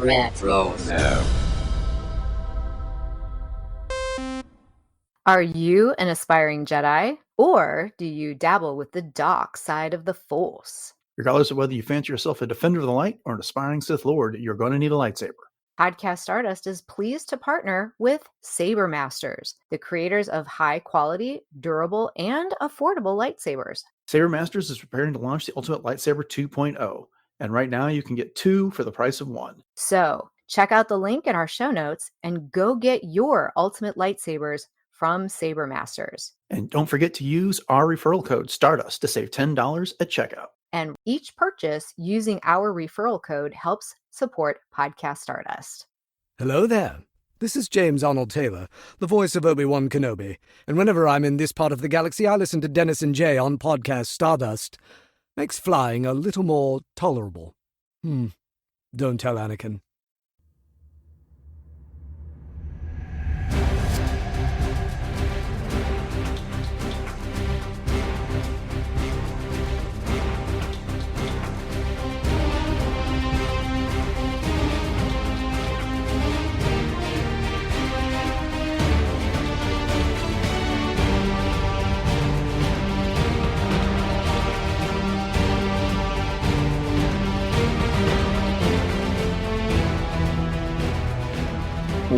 Retro. Are you an aspiring Jedi, or do you dabble with the dark side of the Force? Regardless of whether you fancy yourself a defender of the light or an aspiring Sith Lord, you're going to need a lightsaber. Podcast Stardust is pleased to partner with Saber Masters, the creators of high-quality, durable, and affordable lightsabers. Saber Masters is preparing to launch the Ultimate Lightsaber 2.0, and right now you can get 2 for the price of 1. So, check out the link in our show notes and go get your Ultimate Lightsabers from Saber Masters. And don't forget to use our referral code Stardust to save $10 at checkout. And each purchase using our referral code helps support Podcast Stardust. Hello there. This is James Arnold Taylor, the voice of Obi-Wan Kenobi, and whenever I'm in this part of the galaxy, I listen to Dennis and Jay on Podcast Stardust. Makes flying a little more tolerable. Don't tell Anakin.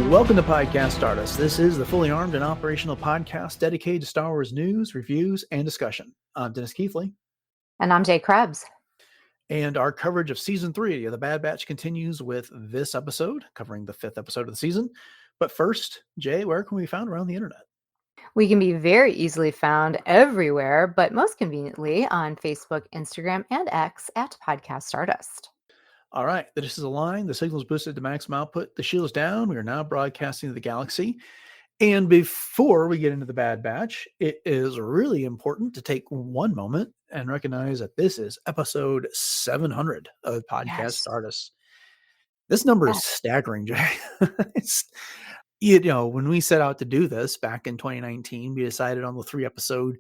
Welcome to Podcast Stardust. This is the fully armed and operational podcast dedicated to Star Wars news, reviews, and discussion. I'm Dennis Keithley. And I'm Jay Krebs. And our coverage of Season 3 of The Bad Batch continues with this episode, covering the 5th episode of the season. But first, Jay, where can we be found around the internet? We can be very easily found everywhere, but most conveniently on Facebook, Instagram, and X at Podcast Stardust. All right, the disc is aligned, the signal is boosted to maximum output, the shield is down, we are now broadcasting to the galaxy. And before we get into the Bad Batch, it is really important to take one moment and recognize that this is episode 700 of Podcast Stardust. This number is staggering, Jay. When we set out to do this back in 2019, we decided on the 3-episode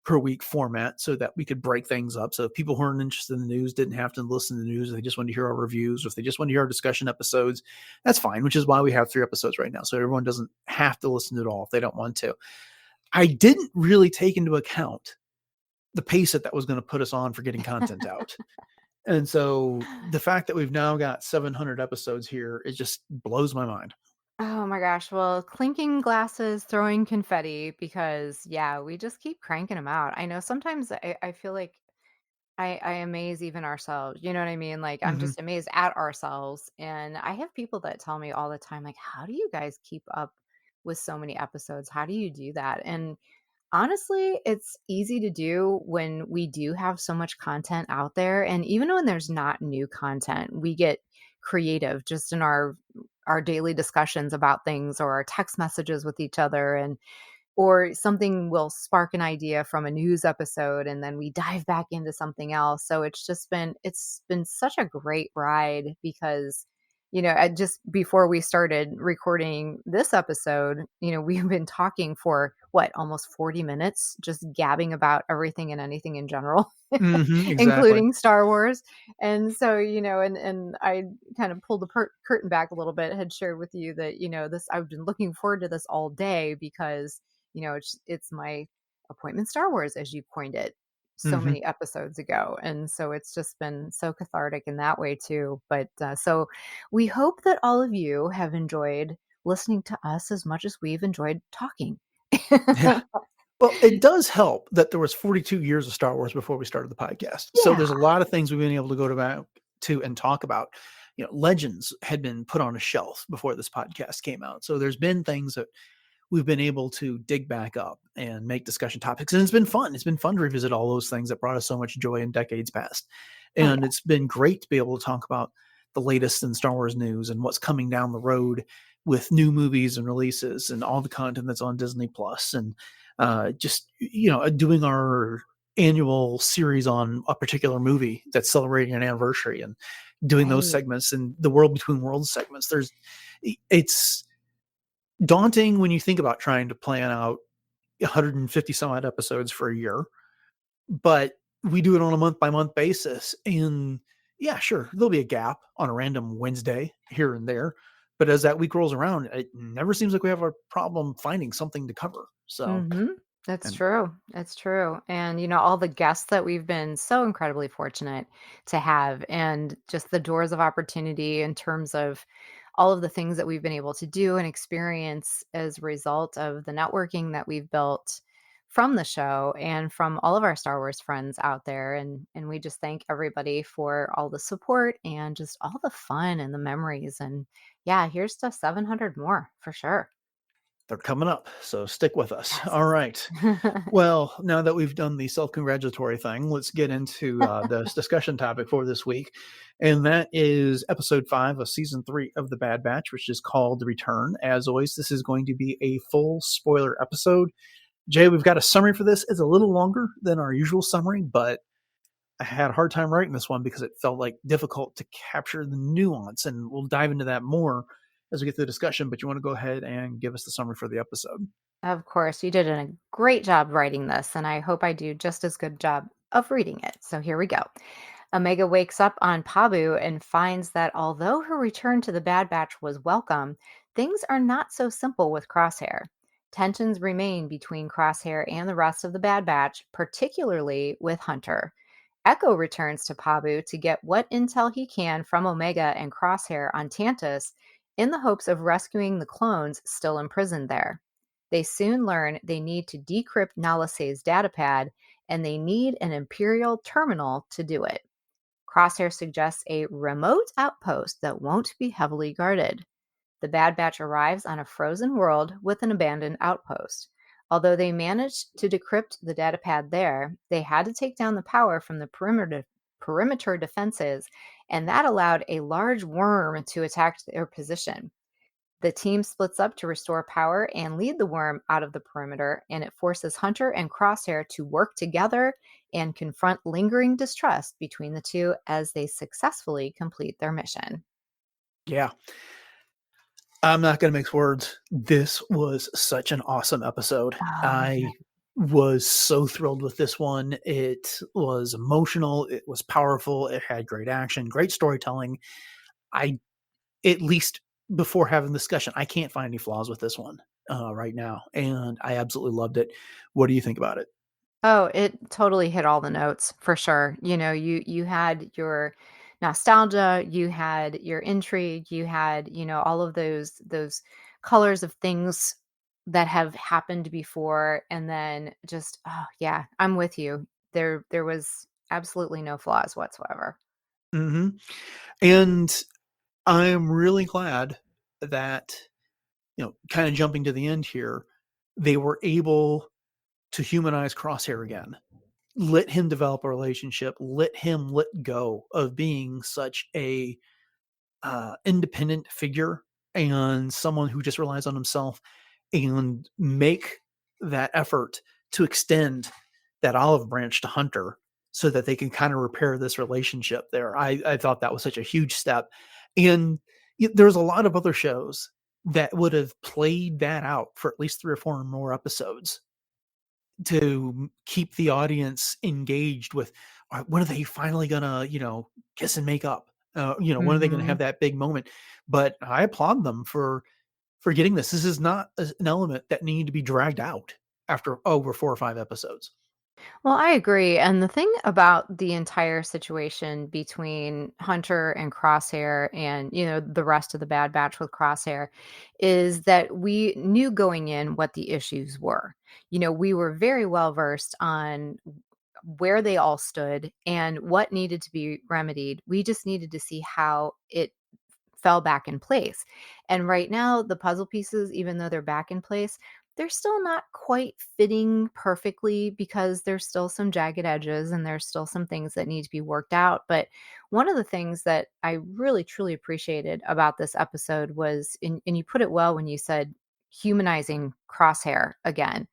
per week format so that we could break things up. So if people who aren't interested in the news didn't have to listen to the news, if they just wanted to hear our reviews, or if they just want to hear our discussion episodes, that's fine, which is why we have 3 episodes right now. So everyone doesn't have to listen to it all if they don't want to. I didn't really take into account the pace that was going to put us on for getting content out. And so the fact that we've now got 700 episodes here, it just blows my mind. Oh my gosh. Well, clinking glasses, throwing confetti, because we just keep cranking them out. I know sometimes I feel like I amaze even ourselves. You know what I mean? Like I'm just amazed at ourselves. And I have people that tell me all the time, like, how do you guys keep up with so many episodes? How do you do that? And honestly, it's easy to do when we do have so much content out there. And even when there's not new content, we get creative just in our daily discussions about things or our text messages with each other, or something will spark an idea from a news episode and then we dive back into something else. So it's been such a great ride because just before we started recording this episode, we've been talking for almost 40 minutes, just gabbing about everything and anything in general, Exactly. including Star Wars. And so, and I kind of pulled the curtain back a little bit, had shared with you that, I've been looking forward to this all day because, it's my appointment Star Wars, as you coined it so many episodes ago. And so it's just been so cathartic in that way too. But so we hope that all of you have enjoyed listening to us as much as we've enjoyed talking. Yeah. Well, it does help that there was 42 years of Star Wars before we started the podcast. Yeah. So there's a lot of things we've been able to go back to and talk about. Legends had been put on a shelf before this podcast came out. So there's been things that we've been able to dig back up and make discussion topics. And it's been fun. It's been fun to revisit all those things that brought us so much joy in decades past. And it's been great to be able to talk about the latest in Star Wars news and what's coming down the road with new movies and releases and all the content that's on Disney Plus, and doing our annual series on a particular movie that's celebrating an anniversary and doing those segments and the World Between Worlds segments. It's daunting when you think about trying to plan out 150 some odd episodes for a year, but we do it on a month by month basis. And Yeah, sure. There'll be a gap on a random Wednesday here and there, but as that week rolls around, it never seems like we have a problem finding something to cover. So, Mhm. That's and true. It's true. And, all the guests that we've been so incredibly fortunate to have, and just the doors of opportunity in terms of all of the things that we've been able to do and experience as a result of the networking that we've built from the show and from all of our Star Wars friends out there. And we just thank everybody for all the support and just all the fun and the memories. And yeah, here's to 700 more for sure. they're coming up. So stick with us. All Yes. right. Well, now that we've done the self-congratulatory thing, let's get into this discussion topic for this week. And that is episode 5 of season 3 of The Bad Batch, which is called The Return. As always, this is going to be a full spoiler episode. Jay, we've got a summary for this. It's a little longer than our usual summary, but I had a hard time writing this one because it felt like difficult to capture the nuance. And we'll dive into that more as we get to the discussion. But you want to go ahead and give us the summary for the episode? Of course, you did a great job writing this, and I hope I do just as good job of reading it. So here we go. Omega wakes up on Pabu and finds that although her return to the Bad Batch was welcome, things are not so simple with Crosshair. Tensions remain between Crosshair and the rest of the Bad Batch, particularly with Hunter. Echo returns to Pabu to get what intel he can from Omega and Crosshair on Tantus in the hopes of rescuing the clones still imprisoned there. They soon learn they need to decrypt Nalisay's datapad, and they need an Imperial terminal to do it. Crosshair suggests a remote outpost that won't be heavily guarded. The Bad Batch arrives on a frozen world with an abandoned outpost. Although they managed to decrypt the datapad there, they had to take down the power from the perimeter defenses, and that allowed a large worm to attack their position. The team splits up to restore power and lead the worm out of the perimeter, and it forces Hunter and Crosshair to work together and confront lingering distrust between the two as they successfully complete their mission. Yeah. I'm not going to mix words. This was such an awesome episode. Oh, yeah. I was so thrilled with this one. It was emotional. It was powerful. It had great action, great storytelling. I, at least before having the discussion, I can't find any flaws with this one right now. And I absolutely loved it. What do you think about it? Oh, it totally hit all the notes for sure. You had your nostalgia, you had your intrigue, you had, all of those colors of things that have happened before, and then just, oh yeah, I'm with you. There was absolutely no flaws whatsoever. Hmm. And I'm really glad that, kind of jumping to the end here, they were able to humanize Crosshair again. Let him develop a relationship. Let him let go of being such a independent figure and someone who just relies on himself, and make that effort to extend that olive branch to Hunter so that they can kind of repair this relationship there. I thought that was such a huge step. And there's a lot of other shows that would have played that out for at least 3 or 4 more episodes to keep the audience engaged with, all right, when are they finally gonna, kiss and make up? When are they gonna have Mhm. that big moment? But I applaud them for getting this. This is not an element that needed to be dragged out after over 4 or 5 episodes. Well, I agree. And the thing about the entire situation between Hunter and Crosshair and, the rest of the Bad Batch with Crosshair is that we knew going in what the issues were. We were very well versed on where they all stood and what needed to be remedied. We just needed to see how it fell back in place. And right now, the puzzle pieces, even though they're back in place, they're still not quite fitting perfectly because there's still some jagged edges and there's still some things that need to be worked out. But one of the things that I really truly appreciated about this episode was, and you put it well when you said humanizing Crosshair again,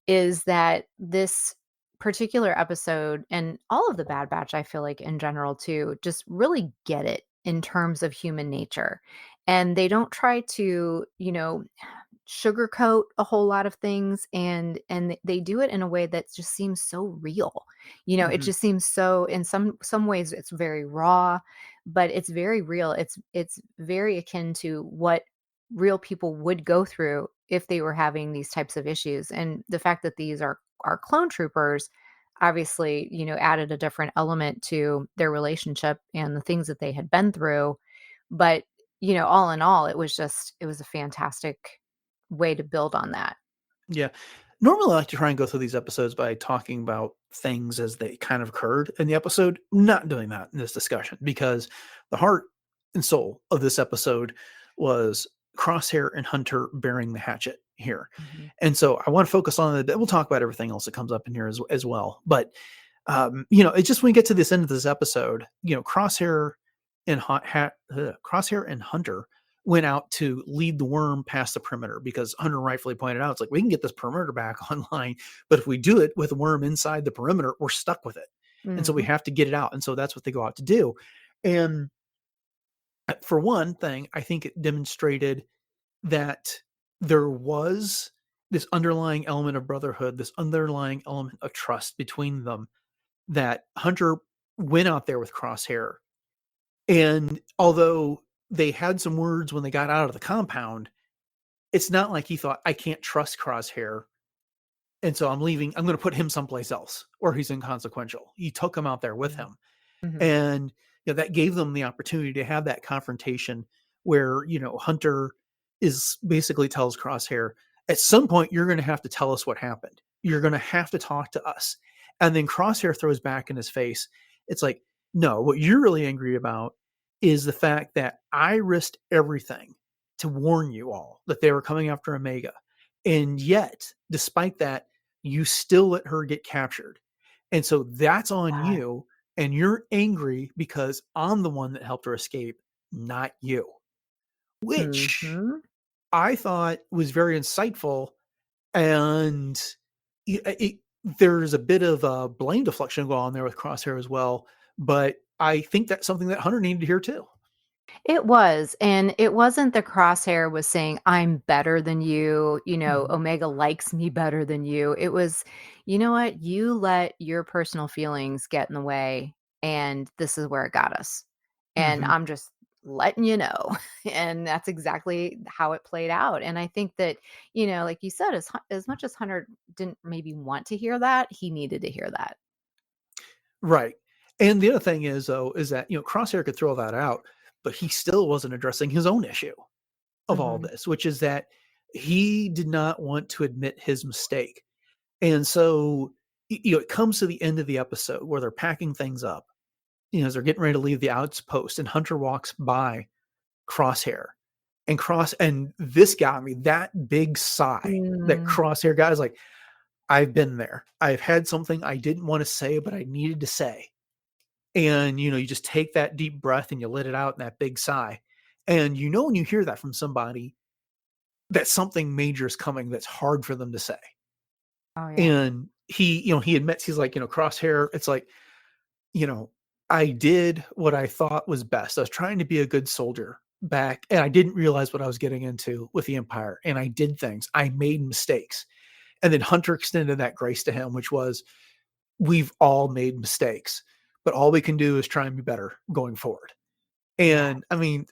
is that this particular episode and all of the Bad Batch, I feel like in general too, just really get it in terms of human nature. And they don't try to, sugarcoat a whole lot of things, and they do it in a way that just seems so real. It Mhm. just seems so, in some ways it's very raw, but it's very real. It's very akin to what real people would go through if they were having these types of issues. And the fact that these are clone troopers obviously, added a different element to their relationship and the things that they had been through. But, all in all, it was a fantastic way to build on that. Yeah. Normally, I like to try and go through these episodes by talking about things as they kind of occurred in the episode. Not doing that in this discussion because the heart and soul of this episode was Crosshair and Hunter bearing the hatchet here. Mhm. And so I want to focus on it. We'll talk about everything else that comes up in here as well. But it's just when we get to this end of this episode, Crosshair and Hunter went out to lead the worm past the perimeter because Hunter rightfully pointed out, it's like, we can get this perimeter back online, but if we do it with a worm inside the perimeter, we're stuck with it. And so we Mhm. have to get it out. And so that's what they go out to do. And for one thing, I think it demonstrated that there was this underlying element of brotherhood, this underlying element of trust between them, that Hunter went out there with Crosshair. And although they had some words when they got out of the compound, it's not like he thought, I can't trust Crosshair. And so I'm leaving. I'm going to put him someplace else or he's inconsequential. He took him out there with Yeah. him. Mhm. And that gave them the opportunity to have that confrontation where, Hunter is basically tells Crosshair, at some point, you're going to have to tell us what happened. You're going to have to talk to us. And then Crosshair throws back in his face. It's like, no, what you're really angry about is the fact that I risked everything to warn you all that they were coming after Omega. And yet, despite that, you still let her get captured. And so that's on Yeah. you. And you're angry because I'm the one that helped her escape, not you. Which Mhm. I thought was very insightful. And there's a bit of a blame deflection going on there with Crosshair as well. But I think that's something that Hunter needed to hear too. It was, and it wasn't the Crosshair was saying, "I'm better than you," Mhm. "Omega likes me better than you." It was, "You know what? You let your personal feelings get in the way, and this is where it got us. And Mhm. I'm just letting you know." And that's exactly how it played out. And I think that, like you said, as much as Hunter didn't maybe want to hear that, he needed to hear that. Right. And the other thing is, though, is that, Crosshair could throw that out, but he still wasn't addressing his own issue of all Mhm. this, which is that he did not want to admit his mistake. And so, it comes to the end of the episode where they're packing things up, as they're getting ready to leave the outpost, and Hunter walks by Crosshair. And this got me, that big sigh that Mm. Crosshair got is like, I've been there. I've had something I didn't want to say, but I needed to say. And, you just take that deep breath and you let it out in that big sigh. And when you hear that from somebody, that something major is coming that's hard for them to say. Oh, yeah. And he admits, he's like, Crosshair, it's like, you know, I did what I thought was best. I was trying to be a good soldier back, and I didn't realize what I was getting into with the Empire. And I did things. I made mistakes. And then Hunter extended that grace to him, which was, we've all made mistakes, but all we can do is try and be better going forward. Yeah. And I mean,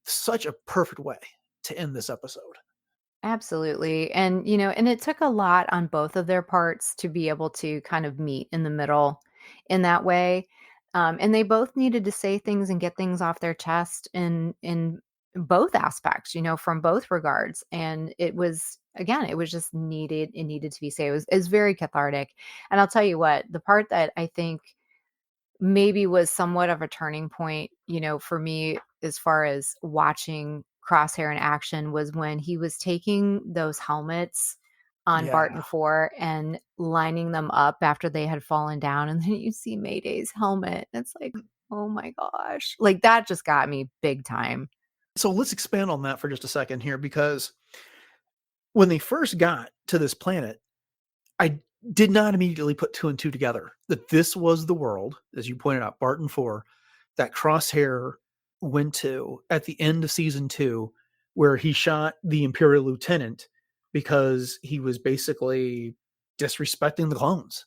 such a perfect way to end this episode. Absolutely. And, and it took a lot on both of their parts to be able to kind of meet in the middle in that way. And they both needed to say things and get things off their chest in both aspects, from both regards. And it was, again, it was just needed. It needed to be said. It was very cathartic. And I'll tell you what, the part that I think maybe was somewhat of a turning point, for me as far as watching Crosshair in action was when he was taking those helmets on Yeah. Barton 4 and lining them up after they had fallen down, and then you see Mayday's helmet. It's like, "Oh my gosh." Like, that just got me big time. So let's expand on that for just a second here, because when they first got to this planet, I did not immediately put two and two together that this was the world, as you pointed out, Barton 4, that Crosshair went to at the end of season 2, where he shot the Imperial lieutenant because he was basically disrespecting the clones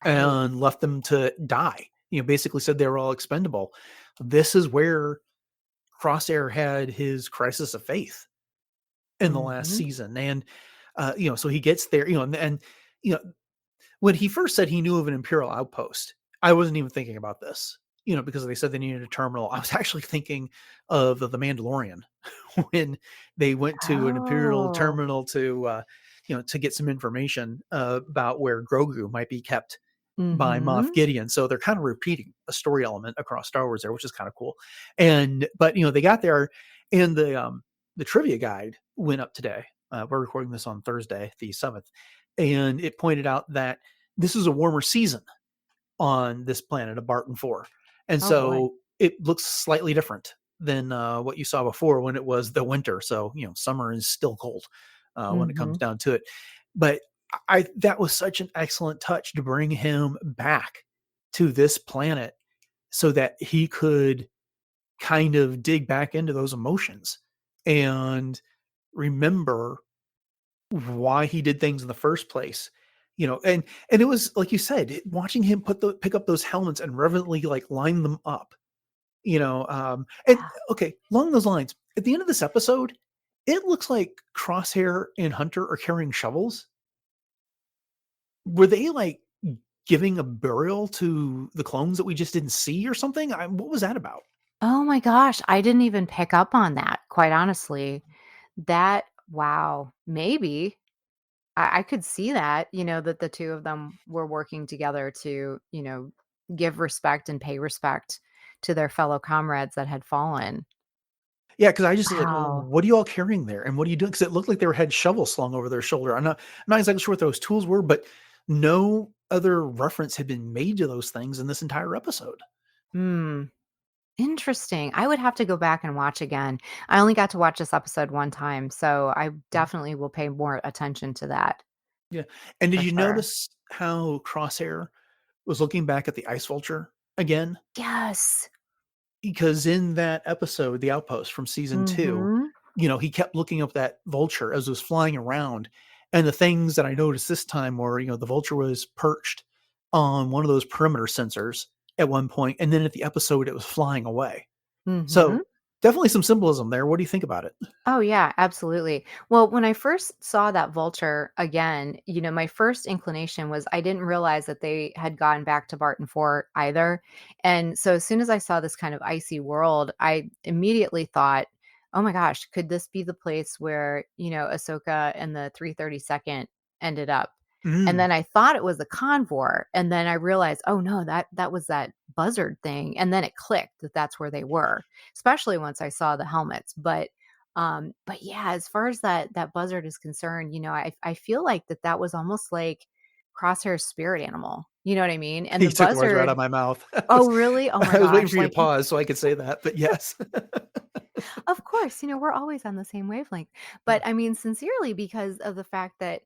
Right. and left them to die. Basically said they were all expendable. This is where Crosshair had his crisis of faith in the last Mhm. season. And, so he gets there, and, you know, when he first said he knew of an Imperial outpost, I wasn't even thinking about this, because they said they needed a terminal. I was actually thinking of the Mandalorian when they went to an Imperial Oh. terminal to get some information about where Grogu might be kept by Moff Mhm. Gideon. So they're kind of repeating a story element across Star Wars there, which is kind of cool. But they got there, and the trivia guide went up today. We're recording this on Thursday, the 7th, and it pointed out that this is a warmer season on this planet of Barton 4. And Oh, boy. so it looks slightly different than what you saw before when it was the winter. So, summer is still cold when it comes Mhm. down to it. But that was such an excellent touch to bring him back to this planet so that he could kind of dig back into those emotions and remember why he did things in the first place. And it was like you said, watching him pick up those helmets and reverently like line them up. And Yeah. okay, along those lines, at the end of this episode, it looks like Crosshair and Hunter are carrying shovels. Were they like giving a burial to the clones that we just didn't see or something? What was that about? Oh my gosh, I didn't even pick up on that, quite honestly. That wow, maybe. I could see that, that the 2 of them were working together to, give respect and pay respect to their fellow comrades that had fallen. Yeah, because I just was like, well, Wow. what are you all carrying there? And what are you doing? Because it looked like they had shovels slung over their shoulder. I'm not exactly sure what those tools were, but no other reference had been made to those things in this entire episode. Hmm. Interesting. I would have to go back and watch again. I only got to watch this episode one time, so I Mhm. definitely will pay more attention to that Yeah. And did for you sure. notice how Crosshair was looking back at the ice vulture again? Yes. Because in that episode, The Outpost from season 2, Mhm. he kept looking up that vulture as it was flying around. And the things that I noticed this time were, the vulture was perched on one of those perimeter sensors at one point, and then at the episode, it was flying away. Mhm. So definitely some symbolism there. What do you think about it? Oh, yeah, absolutely. Well, when I first saw that vulture again, my first inclination was I didn't realize that they had gone back to Barton Fort either. And so as soon as I saw this kind of icy world, I immediately thought, oh my gosh, could this be the place where, Ahsoka and the 332nd ended up? And Mm. then I thought it was the convor. And then I realized, oh no, that was that buzzard thing. And then it clicked that that's where they were, especially once I saw the helmets. But yeah, as far as that buzzard is concerned, I feel like that was almost like Crosshair's spirit animal. You know what I mean? And You the took the words right out buzzard. of my mouth. Oh, really? Oh my I was waiting gosh! for you to Like, pause so I could say that, but yes. of course, we're always on the same wavelength. Yeah. But I mean, sincerely, because of the fact that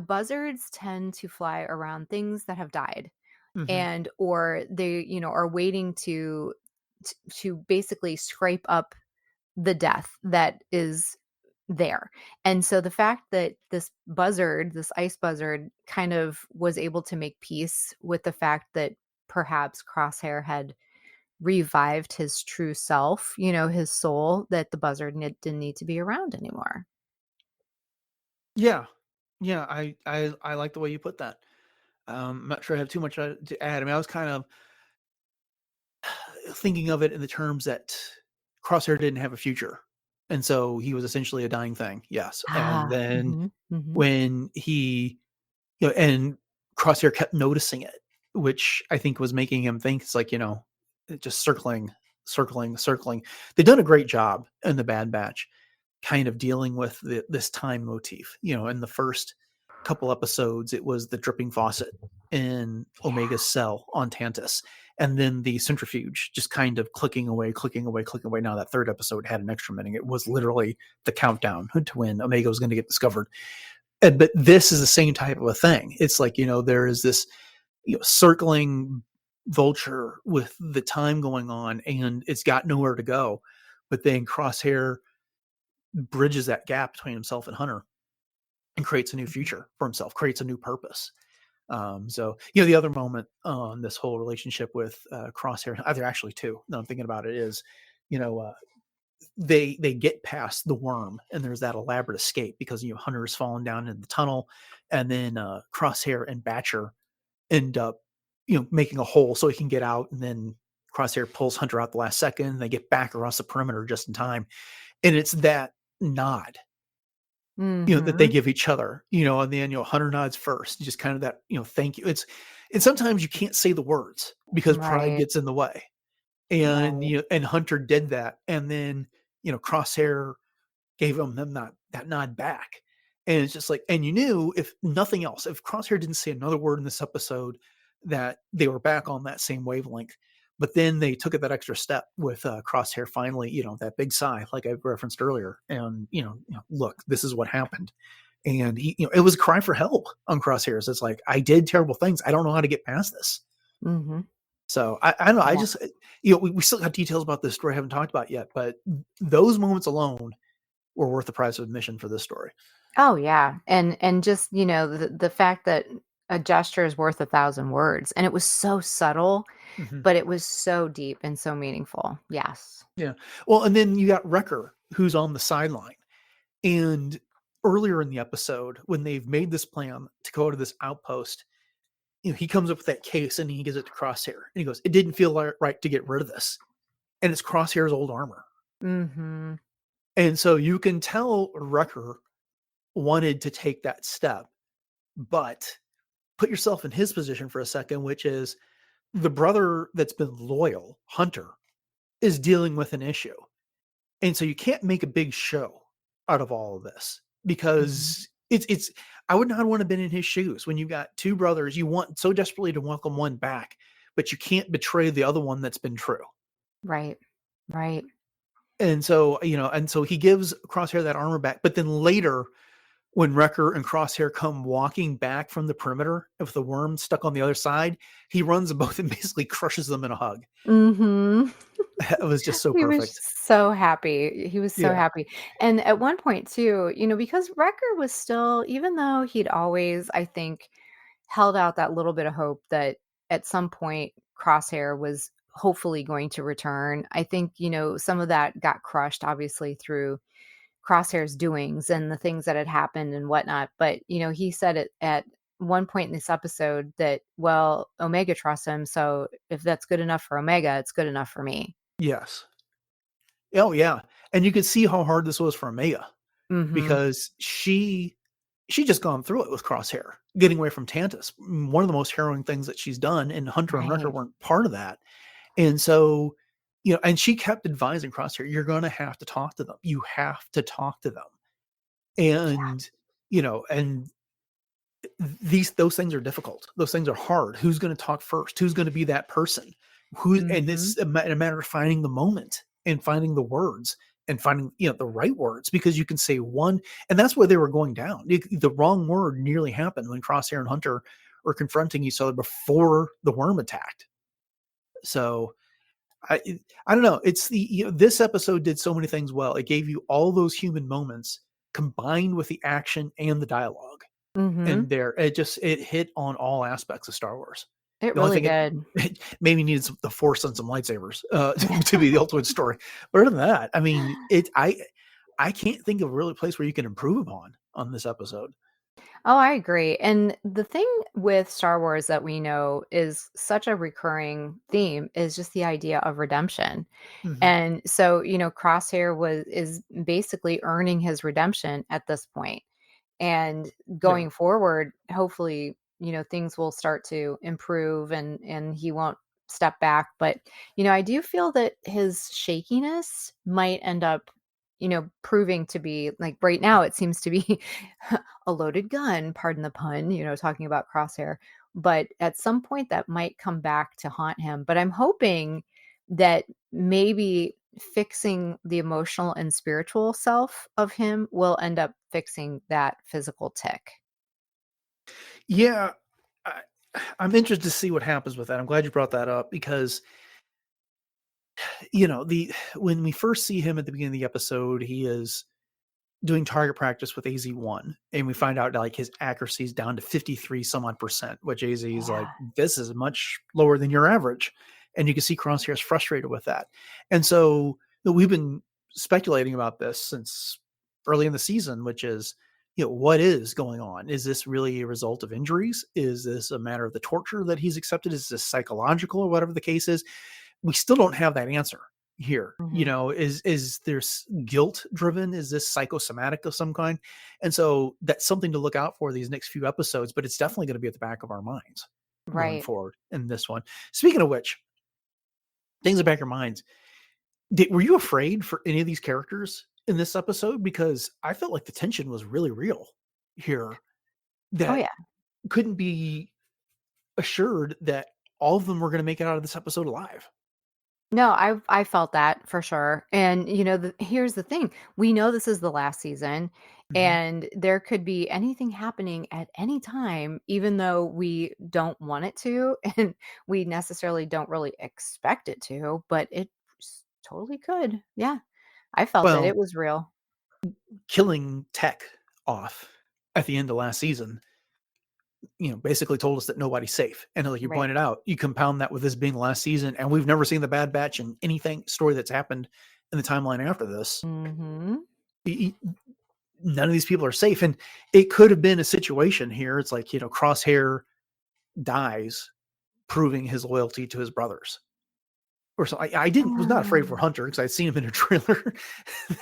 buzzards tend to fly around things that have died, Mhm. and or they are waiting to basically scrape up the death that is there. And so the fact that this buzzard, this ice buzzard, kind of was able to make peace with the fact that perhaps Crosshair had revived his true self, his soul, that the buzzard didn't need to be around anymore. Yeah. Yeah, I like the way you put that. I'm not sure I have too much to add. I mean, I was kind of thinking of it in the terms that Crosshair didn't have a future, and so he was essentially a dying thing. Yes, and Ah, then mhm, mhm. when he, and Crosshair kept noticing it, which I think was making him think it's like just circling, circling, circling. They've done a great job in the Bad Batch kind of dealing with this time motif. In the first couple episodes, it was the dripping faucet in Omega's Yeah. cell on Tantus, and then the centrifuge just kind of clicking away, clicking away, clicking away. Now that third episode had an extra minute. It was literally the countdown to when Omega was going to get discovered. But this is the same type of a thing. It's like there is this circling vulture with the time going on, and it's got nowhere to go. But then Crosshair bridges that gap between himself and Hunter. and creates a new future for himself, creates a new purpose. So, the other moment on this whole relationship with Crosshair, there actually two, now I'm thinking about it, is, you know, they get past the worm and there's that elaborate escape because, Hunter's fallen down in the tunnel, and then Crosshair and Batcher end up, making a hole so he can get out, and then Crosshair pulls Hunter out the last second, and they get back across the perimeter just in time. And it's that nod, that they Mhm. give each other, and then, Hunter nods first, just kind of that, thank you. And sometimes you can't say the words because pride Right, gets in the way. And, right. and Hunter did that. And then, Crosshair gave him them that nod back. And it's just like, and you knew, if nothing else, if Crosshair didn't say another word in this episode, that they were back on that same wavelength. But then they took it that extra step with Crosshair finally, that big sigh, like I referenced earlier. And, look, this is what happened. And he, it was a cry for help on Crosshairs. It's like, I did terrible things. I don't know how to get past this. Mhm. So I don't know. I Yeah. just, we still got details about this story I haven't talked about yet, but those moments alone were worth the price of admission for this story. Oh, yeah, and just, the fact that a gesture is worth 1,000 words, and it was so subtle, Mhm. but it was so deep and so meaningful. Yes. Yeah. Well, and then you got Wrecker, who's on the sideline. And earlier in the episode, when they've made this plan to go to this outpost, he comes up with that case and he gives it to Crosshair. And he goes, it didn't feel right to get rid of this. And it's Crosshair's old armor. Mhm. And so you can tell Wrecker wanted to take that step, but put yourself in his position for a second, which is the brother that's been loyal, Hunter, is dealing with an issue. And so you can't make a big show out of all of this Mhm. because it's I would not want to have been in his shoes when you got two brothers. You want so desperately to welcome one back, but you can't betray the other one that's been true. Right. Right. And so, and so he gives Crosshair that armor back. But then later, when Wrecker and Crosshair come walking back from the perimeter with the worm stuck on the other side, he runs them both and basically crushes them in a hug. Mhm. It was just so He was perfect. so happy. He was so Yeah. happy. And at one point too, because Wrecker was still, even though he'd always, I think, held out that little bit of hope that at some point Crosshair was hopefully going to return. I think, some of that got crushed obviously through Crosshair's doings and the things that had happened and whatnot. But, he said it at one point in this episode that, well, Omega trusts him. So if that's good enough for Omega, it's good enough for me. Yes. Oh, yeah. And you could see how hard this was for Maya Mhm. because she just gone through it with Crosshair, getting away from Tantus. One of the most harrowing things that she's done, and Hunter and Wrecker Right. weren't part of that. And so, and she kept advising Crosshair, you're going to have to talk to them. You have to talk to them. And, and those things are difficult. Those things are hard. Who's going to talk first? Who's going to be that person? And Mhm. it's a matter of finding the moment and finding the words and finding, the right words, because you can say one, and that's where they were going down. The wrong word nearly happened when Crosshair and Hunter were confronting each other before the worm attacked. So I don't know. It's this episode did so many things well. It gave you all those human moments combined with the action and the dialogue. Mhm. And it hit on all aspects of Star Wars. It The only really thing did. it maybe needed the Force and some lightsabers, to be the ultimate story. But other than that, I mean, I can't think of a really place where you can improve upon on this episode. Oh, I agree. And the thing with Star Wars that we know is such a recurring theme is just the idea of redemption. Mhm. And so, Crosshair is basically earning his redemption at this point. And Yeah. going forward, hopefully, things will start to improve and he won't step back. But, I do feel that his shakiness might end up, proving to be like right now it seems to be a loaded gun, pardon the pun, talking about Crosshair. But at some point that might come back to haunt him. But I'm hoping that maybe fixing the emotional and spiritual self of him will end up fixing that physical tick. Yeah. I I'm interested to see what happens with that. I'm glad you brought that up because, the when we first see him at the beginning of the episode, he is doing target practice with AZ1, and we find out like his accuracy is down to 53 some odd percent, which AZ is Yeah. like, this is much lower than your average. And you can see Crosshair is frustrated with that. And so we've been speculating about this since early in the season, which is, what is going on? Is this really a result of injuries? Is this a matter of the torture that he's accepted? Is this psychological, or whatever the case is? We still don't have that answer here. Mhm. Is there guilt driven? Is this psychosomatic of some kind? And so that's something to look out for these next few episodes, but it's definitely going to be at the back of our minds going Right. forward in this one. Speaking of which, things in the back of your minds. Were you afraid for any of these characters in this episode? Because I felt like the tension was really real here, Oh, that yeah. couldn't be assured that all of them were going to make it out of this episode alive. No, I felt that for sure. And here's the thing. We know this is the last season, Mhm. and there could be anything happening at any time, even though we don't want it to, and we necessarily don't really expect it to, but it totally could. Yeah. I felt it. Well, It was real. killing Tech off at the end of last season, basically told us that nobody's safe. And like you Right. pointed out, you compound that with this being the last season, and we've never seen the Bad Batch in anything story that's happened in the timeline after this. Mhm. E- e- None of these people are safe. And it could have been a situation here. It's like, Crosshair dies proving his loyalty to his brothers. Or so I didn't was not afraid for Um. Hunter because I'd seen him in a trailer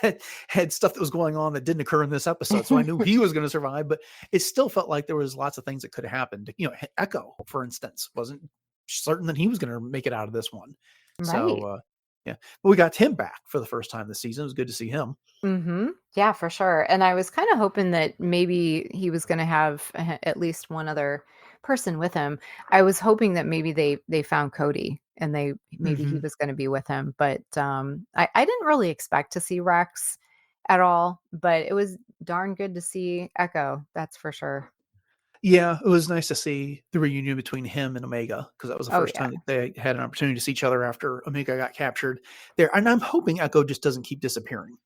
that had stuff that was going on that didn't occur in this episode. So I knew he was going to survive, but it still felt like there was lots of things that could have happened. Echo, for instance, wasn't certain that he was going to make it out of this one. Right. So yeah, but we got him back for the first time this season. It was good to see him. Mhm. Yeah, for sure. And I was kind of hoping that maybe he was going to have at least one other person with him. I was hoping that maybe they found Cody and they maybe he Hmm. was going to be with him, but I didn't really expect to see Rex at all, but it was darn good to see Echo, that's for sure. Yeah, it was nice to see the reunion between him and Omega because that was the Oh first yeah. time that they had an opportunity to see each other after Omega got captured there. And I'm hoping Echo just doesn't keep disappearing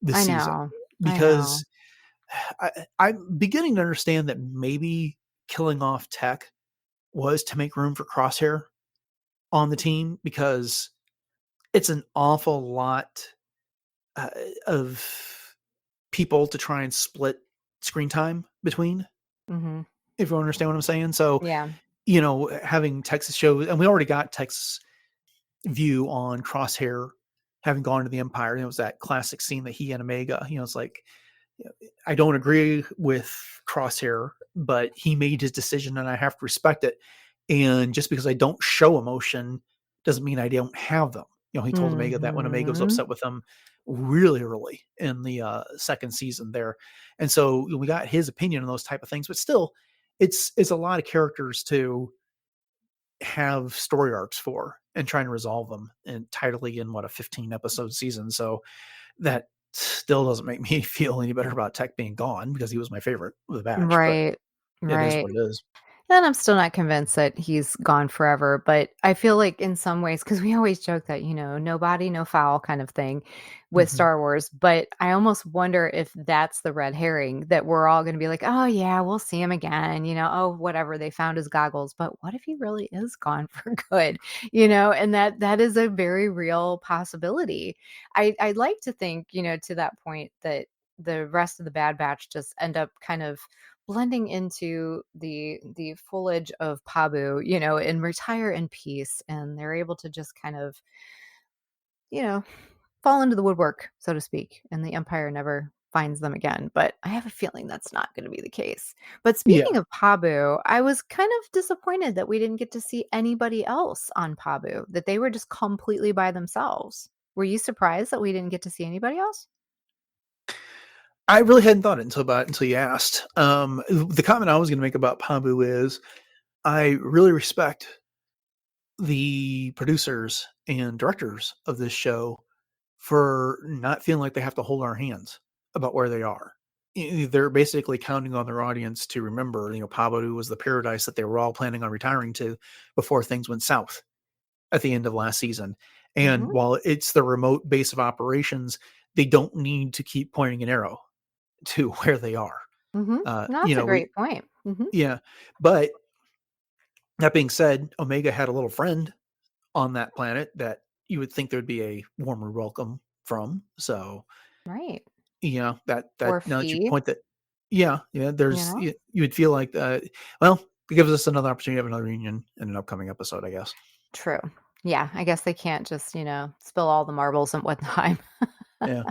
this I season know. I know. because I'm beginning to understand that maybe killing off Tech was to make room for Crosshair on the team because it's an awful lot uh, of people to try and split screen time between, Mhm. if you understand what I'm saying. So, Yeah. having Texas shows, and we already got Texas view on Crosshair having gone to the Empire. And it was that classic scene that he and Omega, it's like, I don't agree with Crosshair, but he made his decision and I have to respect it. And just because I don't show emotion doesn't mean I don't have them. He told Omega that when Omega was Mhm. upset with him really early in the second season there. And so we got his opinion on those type of things, but still it's a lot of characters to have story arcs for and trying to resolve them and tidily in a 15 episode season. So that still doesn't make me feel any better about Tech being gone because he was my favorite of the batch, but Right. it is Right. what it is. And I'm still not convinced that he's gone forever, but I feel like in some ways, because we always joke that, no body, no foul kind of thing with Mhm. Star Wars, but I almost wonder if that's the red herring that we're all going to be like, oh, yeah, we'll see him again, oh, whatever, they found his goggles. But what if he really is gone for good, and that is a very real possibility. I'd like to think, to that point that the rest of the Bad Batch just end up kind of blending into the foliage of Pabu, and retire in peace, and they're able to just kind of, you know, fall into the woodwork, so to speak, and the Empire never finds them again. But I have a feeling that's not going to be the case. But Yeah. speaking of Pabu, I was kind of disappointed that we didn't get to see anybody else on Pabu, that they were just completely by themselves. Were you surprised that we didn't get to see anybody else? I really hadn't thought it until you asked. The comment I was going to make about Pabu is I really respect the producers and directors of this show for not feeling like they have to hold our hands about where they are. They're basically counting on their audience to remember, Pabu was the paradise that they were all planning on retiring to before things went south at the end of last season. And Mhm. while it's the remote base of operations, they don't need to keep pointing an arrow. to where they are. Mhm. No, You that's a know, great point. Mhm. yeah, but that being said, Omega had a little friend on that planet that you would think there'd be a warmer welcome from. So, Right. that Or now that you feed, point that, yeah, you there's know? you would feel like, well, it gives us another opportunity to have another reunion in an upcoming episode, I guess. True. Yeah, I guess they can't just, spill all the marbles and whatnot. Yeah.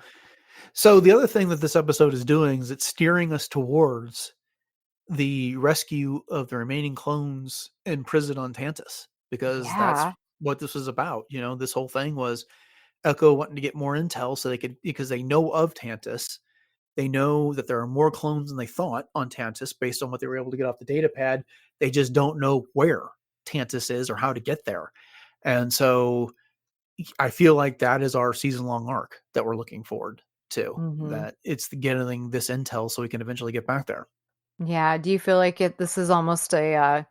So the other thing that this episode is doing is it's steering us towards the rescue of the remaining clones in prison on Tantus, because that's Yeah. what this was about. This whole thing was Echo wanting to get more intel so they could, because they know of Tantus. They know that there are more clones than they thought on Tantus based on what they were able to get off the data pad. They just don't know where Tantus is or how to get there. And so I feel like that is our season long arc that we're looking forward to. Mhm. That it's getting this intel so we can eventually get back there. Yeah, do you feel like this is almost a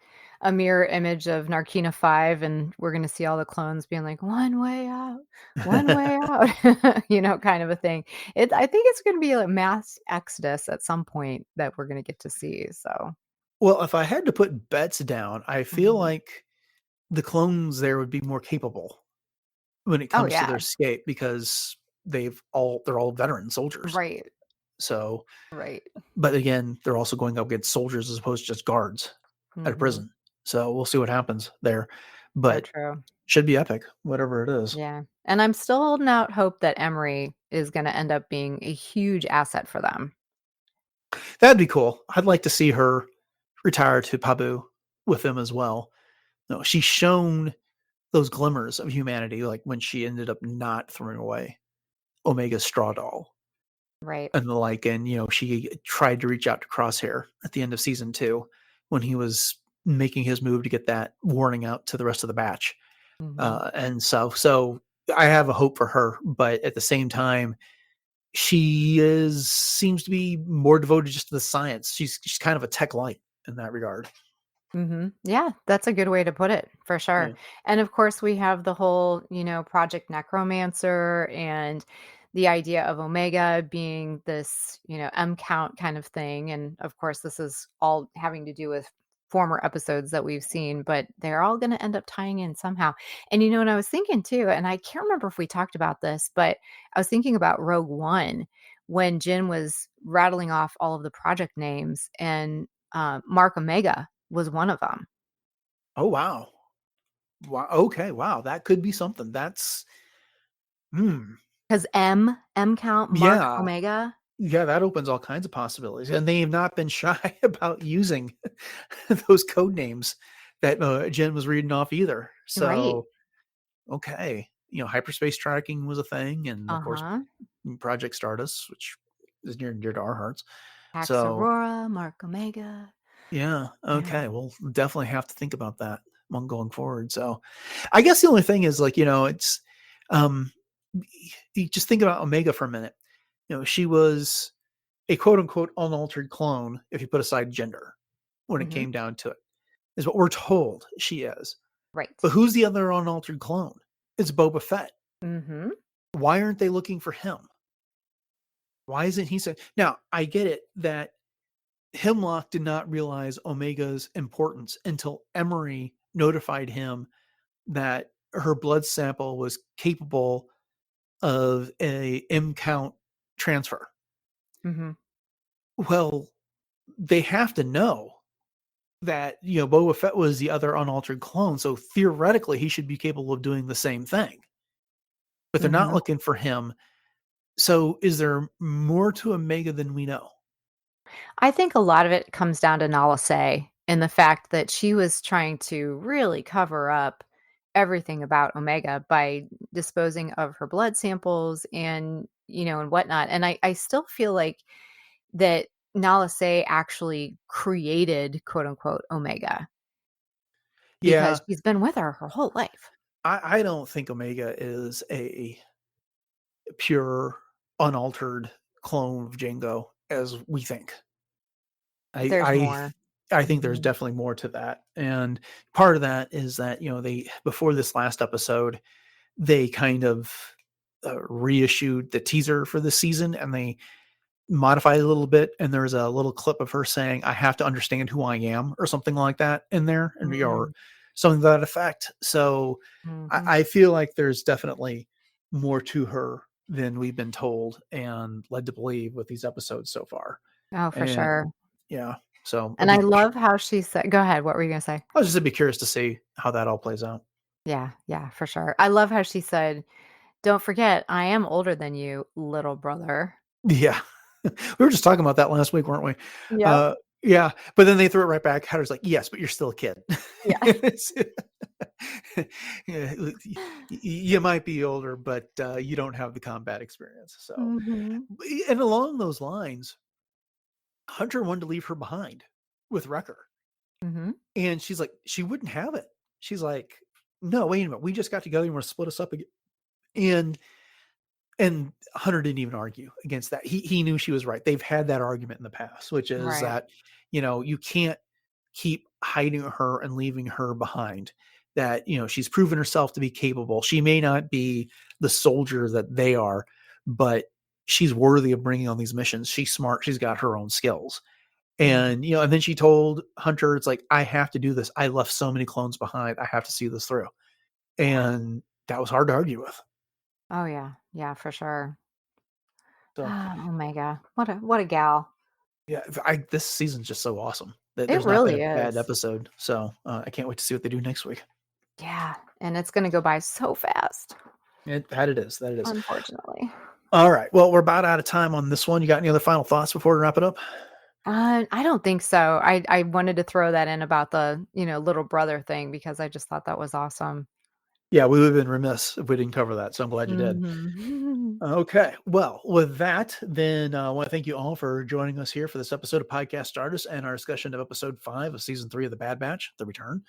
mirror image of Narkina 5, and we're gonna see all the clones being like, one way out," kind of a thing. I think it's gonna be a mass exodus at some point that we're gonna get to see, so. Well, if I had to put bets down, I feel Mhm. like the clones there would be more capable when it Oh, comes to their yeah. escape, because they're all veteran soldiers. Right, So, right. but again, they're also going up against soldiers as opposed to just guards at a Mhm. prison. So we'll see what happens there. So But true. should be epic, whatever it is. Yeah, and I'm still holding out hope that Emery is gonna end up being a huge asset for them. That'd be cool. I'd like to see her retire to Pabu with them as well. No, she's shown those glimmers of humanity, like when she ended up not throwing away Omega's straw doll Right. and the like. And, she tried to reach out to Crosshair at the end of season 2 when he was making his move to get that warning out to the rest of the batch. Mhm. And so I have a hope for her, but at the same time, seems to be more devoted just to the science. She's kind of a tech light in that regard. Mhm. Yeah, that's a good way to put it, for sure. Yeah. And of course, we have the whole, Project Necromancer and the idea of Omega being this, M count kind of thing. And of course, this is all having to do with former episodes that we've seen, but they're all going to end up tying in somehow. And what I was thinking too, and I can't remember if we talked about this, but I was thinking about Rogue One when Jin was rattling off all of the project names, and Mark Omega was one of them. Oh wow. Wow. Okay. Wow. That could be something. That's hmm. 'Cause M count, Mark Yeah. Omega. Yeah, that opens all kinds of possibilities. And they have not been shy about using those code names that Jen was reading off either. Right. So okay. Hyperspace tracking was a thing, and of course Uh-huh. Project Stardust, which is near and dear to our hearts. Pax So Aurora, Mark Omega. yeah, Yeah. okay. We'll definitely have to think about that one going forward. So I guess the only thing is, like, it's um you just think about Omega for a minute. She was a quote unquote unaltered clone if you put aside gender when it Mhm. came down to it, is what we're told she is. Right. But who's the other unaltered clone? It's Boba Fett. Mhm. Why aren't they looking for him? Why isn't he so now? I get it that Hemlock did not realize Omega's importance until Emery notified him that her blood sample was capable of a M count transfer. Mhm. Well, they have to know that, Boba Fett was the other unaltered clone, so theoretically he should be capable of doing the same thing. But they're not Mhm. looking for him. So is there more to Omega than we know? I think a lot of it comes down to Nala Se and the fact that she was trying to really cover up everything about Omega by disposing of her blood samples and whatnot. And I still feel like that Nala Se actually created quote unquote Omega because Yeah, she's been with her whole life. I don't think Omega is a pure, unaltered clone of Django as we think. I There's I more. I think there's Mhm. definitely more to that, and part of that is that, they before this last episode, they kind of, reissued the teaser for the season, and they modified a little bit, and there's a little clip of her saying, "I have to understand who I am," or something like that in there, and or Mm, something to that effect. So mhm. I feel like there's definitely more to her than we've been told and led to believe with these episodes so far. Oh, for And sure. yeah, so And I love how she said go ahead, what were you gonna say? I was just be curious to see how that all plays out. Yeah, yeah, for sure. I love how she said, "Don't forget, I am older than you, little brother." Yeah. We were just talking about that last week, weren't we? Yep. Uh, yeah, but then they threw it right back. Hunter's like, "Yes, but you're still a kid." Yeah. It's yeah, you might be older, but, you don't have the combat experience, so Mhm. and along those lines, Hunter wanted to leave her behind with Wrecker, Mhm. and she's like she wouldn't have it. She's like, "No, wait a minute, we just got together, you wanna split us up again?" And Hunter didn't even argue against that. He knew she was right. They've had that argument in the past, which is Right. that, you can't keep hiding her and leaving her behind. That, she's proven herself to be capable. She may not be the soldier that they are, but she's worthy of bringing on these missions. She's smart. She's got her own skills. Mhm. And then she told Hunter, it's like, I have to do this. I left so many clones behind. I have to see this through. Yeah. And that was hard to argue with. Oh, yeah. Yeah, for sure. So Omega. What a gal. yeah, this season's just so awesome. It There's not been a really bad is. episode, so, I can't wait to see what they do next week. Yeah, and it's gonna go by so fast, That it is, that it is. unfortunately. Alright, well, we're about out of time on this one. You got any other final thoughts before we wrap it up? I don't think so. I wanted to throw that in about the, little brother thing because I just thought that was awesome. Yeah, we would've been remiss if we didn't cover that, so I'm glad you did. Mhm. Okay, well, with that, then, I wanna thank you all for joining us here for this episode of Podcast Stardust and our discussion of episode 5 of season 3 of The Bad Batch: The Return.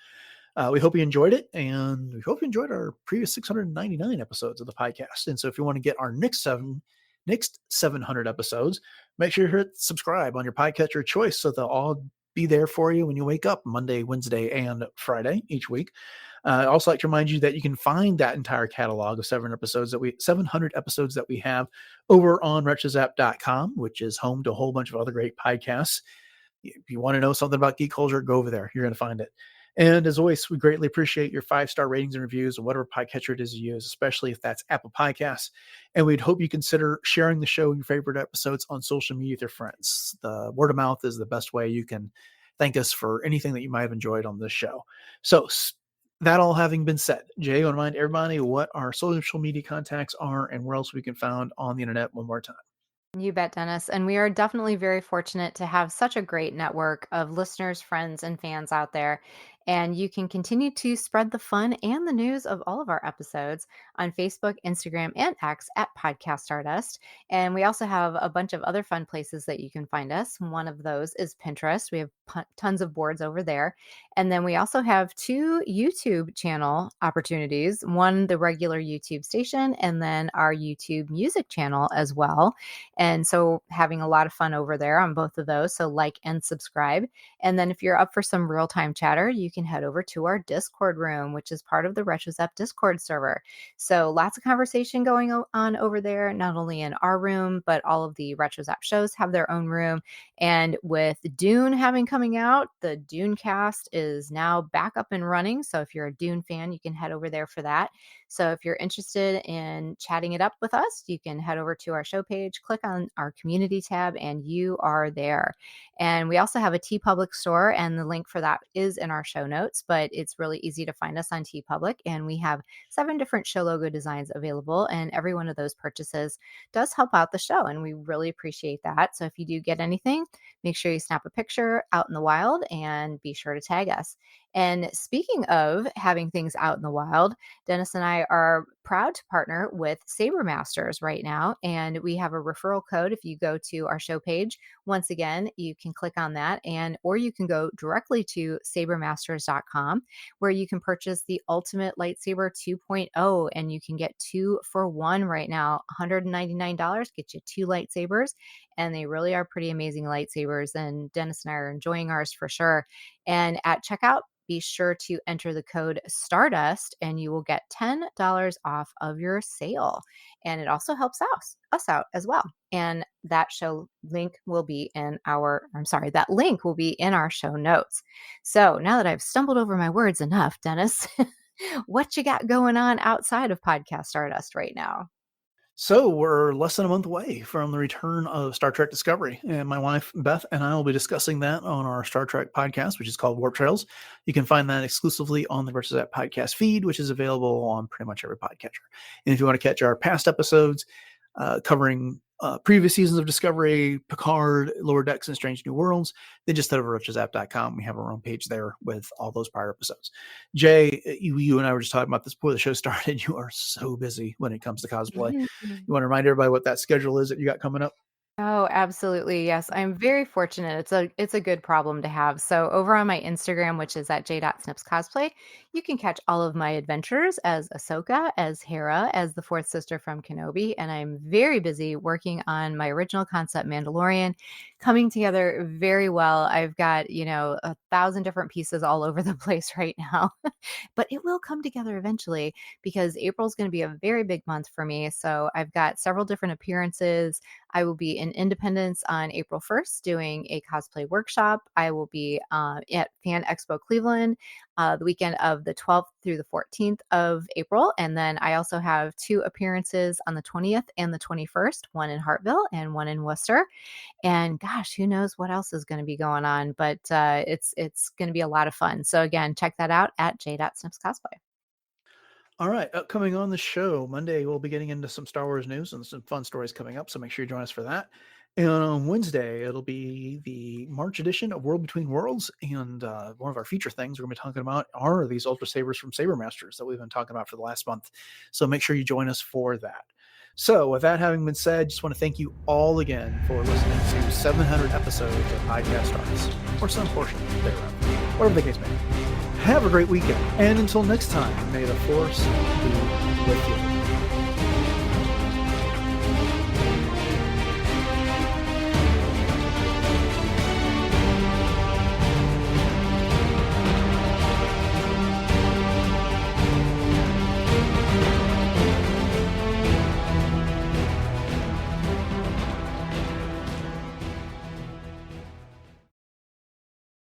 We hope you enjoyed it, and we hope you enjoyed our previous 699 episodes of the podcast. And so, if you want to get our next 700 episodes, make sure you hit subscribe on your podcatcher of choice, so they'll all be there for you when you wake up Monday, Wednesday, and Friday each week. I also like to remind you that you can find that entire catalog of 700 episodes that we have over on retrozap.com, which is home to a whole bunch of other great podcasts. If you want to know something about geek culture, go over there. You're going to find it. And as always, we greatly appreciate your 5-star ratings and reviews on whatever podcatcher it is you use, especially if that's Apple Podcasts. And we'd hope you consider sharing the show and your favorite episodes on social media with your friends. The word of mouth is the best way you can thank us for anything that you might have enjoyed on this show. So, that all having been said, Jay, I want to remind everybody what our social media contacts are and where else we can found on the internet one more time. You bet, Dennis. And we are definitely very fortunate to have such a great network of listeners, friends, and fans out there. And you can continue to spread the fun and the news of all of our episodes on Facebook, Instagram, and X at Podcast Stardust. And we also have a bunch of other fun places that you can find us. One of those is Pinterest. We have tons of boards over there. And then we also have 2 YouTube channel opportunities, one, the regular YouTube station, and then our YouTube music channel as well. And so having a lot of fun over there on both of those. So like and subscribe. And then if you're up for some real time chatter, you can head over to our Discord room, which is part of the RetroZap Discord server. So lots of conversation going on over there, not only in our room, but all of the RetroZap shows have their own room. And with Dune having coming out, the Dune cast is now back up and running. So if you're a Dune fan, you can head over there for that. So if you're interested in chatting it up with us, you can head over to our show page, click on our community tab, and you are there. And we also have a TeePublic store, and the link for that is in our show notes, but it's really easy to find us on TeePublic. And we have 7 different show logo designs available, and every one of those purchases does help out the show, and we really appreciate that. So if you do get anything, make sure you snap a picture out in the wild and be sure to tag us. And speaking of having things out in the wild, Dennis and I are proud to partner with Saber Masters right now, and we have a referral code. If you go to our show page, once again, you can click on that, and or you can go directly to sabermasters.com, where you can purchase the Ultimate Lightsaber 2.0, and you can get 2 for 1 right now. $199 get you 2 lightsabers, and they really are pretty amazing lightsabers. And Dennis and I are enjoying ours for sure. And at checkout, be sure to enter the code Stardust and you will get $10 off of your sale. And it also helps us out as well. And that link will be in our show notes. So now that I've stumbled over my words enough, Dennis, what you got going on outside of Podcast Stardust right now? So we're less than a month away from the return of Star Trek Discovery, and my wife Beth and I will be discussing that on our Star Trek podcast, which is called Warp Trails. You can find that exclusively on the Versus That podcast feed, which is available on pretty much every podcatcher. And if you want to catch our past episodes covering previous seasons of Discovery, Picard, Lower Decks, and Strange New Worlds, then just head over to versuszap.com. We have our own page there with all those prior episodes. Jay, you and I were just talking about this before the show started. You are so busy when it comes to cosplay. You want to remind everybody what that schedule is that you got coming up? Oh, absolutely. Yes. I'm very fortunate. It's a good problem to have. So over on my Instagram, which is at j.snipscosplay, you can catch all of my adventures as Ahsoka, as Hera, as the fourth sister from Kenobi. And I'm very busy working on my original concept Mandalorian, coming together very well. I've got, 1,000 different pieces all over the place right now. But it will come together eventually because April's going to be a very big month for me. So I've got several different appearances. I will be in Independence on April 1st doing a cosplay workshop. I will be at Fan Expo Cleveland the weekend of the 12th through the 14th of April. And then I also have 2 appearances on the 20th and the 21st, one in Hartville and one in Worcester. And gosh, who knows what else is going to be going on, but it's going to be a lot of fun. So again, check that out at j.snipscosplay. All right, upcoming on the show, Monday, we'll be getting into some Star Wars news and some fun stories coming up, so make sure you join us for that. And on Wednesday, it'll be the March edition of World Between Worlds, and one of our feature things we're going to be talking about are these Ultra Sabers from Saber Masters that we've been talking about for the last month. So make sure you join us for that. So with that having been said, just want to thank you all again for listening to 700 episodes of Podcast Stardust, or some portion thereof, whatever the case may be. Have a great weekend, and until next time, may the Force be with you.